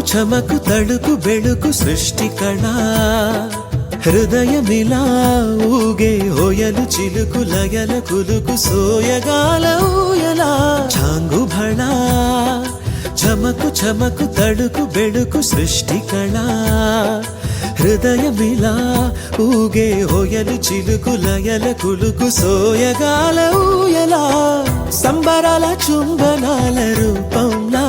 చమకు తడుకు బెడుకు సృష్టి కళా హృదయమిలా ఊగే హోయలు చిలుకు లయల కులుకు సోయగాల ఊయలా చాంగు భళా చమకు చమకు తడుకు బెడుకు సృష్టి కళా హృదయమిలా ఊగే హోయలు చిలుకు లయల కులుకు సోయగాల ఊయలా సంబరాల చుంబనాల రూపంలా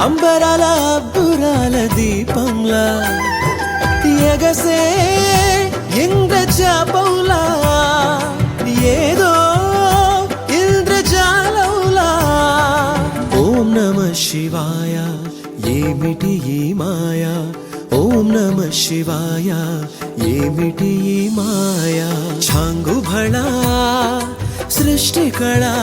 అంబరాల అబ్బురాల దీపంలా ఎగసే ఇంద్రజాపంలా ఏదో ఇంద్రజాలంలా ఓం నమః శివాయ ఏమిటి ఈ మాయా ఓం నమః శివాయ ఏమిటి ఈ మాయా ఛాంగు భళా సృష్టి కళా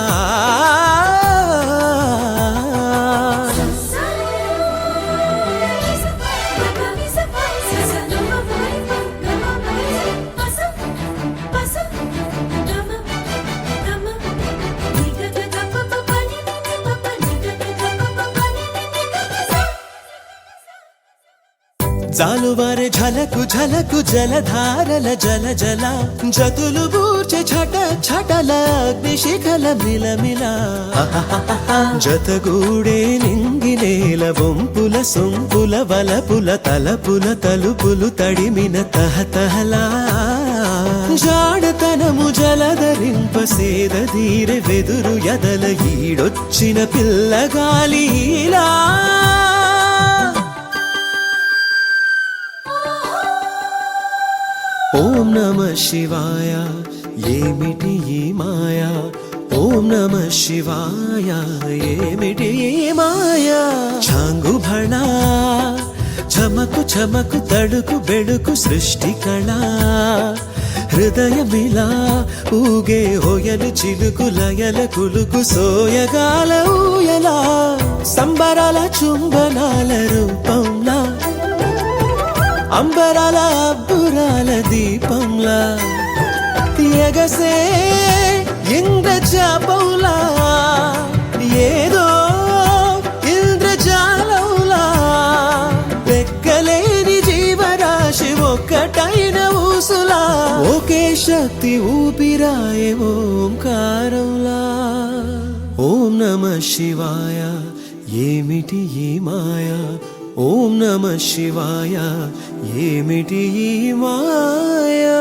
జాలువారే ఝలకు ఝలకు జలధారల జల జల జతులు బూర్చె ఛట ఛటల అగ్నిశిఖల మిలమిల జతగూడే నింగినేల వంపుల సొంపుల వలపుల తలపుల తలుపులు తడిమిన తహతహలా జాడతనము జలధరింప సేద తీరె వెదురు ఎదల ఈడొచ్చిన పిల్లగాలిలా ఓం నమః శివాయ ఏమిటి ఈ మాయా ఓం నమః శివాయ ఏమిటి ఈ మాయా ఛాంగు భళా చమకు చమకు తడుకు బెడుకు సృష్టి కళా హృదయమిలా ఊగే హోయలు చిలుకు లయల కులుకు సోయగాల ఊయలా సంబరాల చుంబనాల రూపంలా అంబరాల అబ్బురాల దీపంలా ఎగసే ఇంద్రజాపంలా ఏదో ఇంద్రజాలంలా లెక్కలేని జీవరాశి ఒక్కటైన ఊసులా ఒకే శక్తి ఊపిరాయే ఓంకారంలా ఓం నమః శివాయ ఏమిటి ఈ మాయా ఓం నమః శివాయ ఏమిటి ఈ మాయా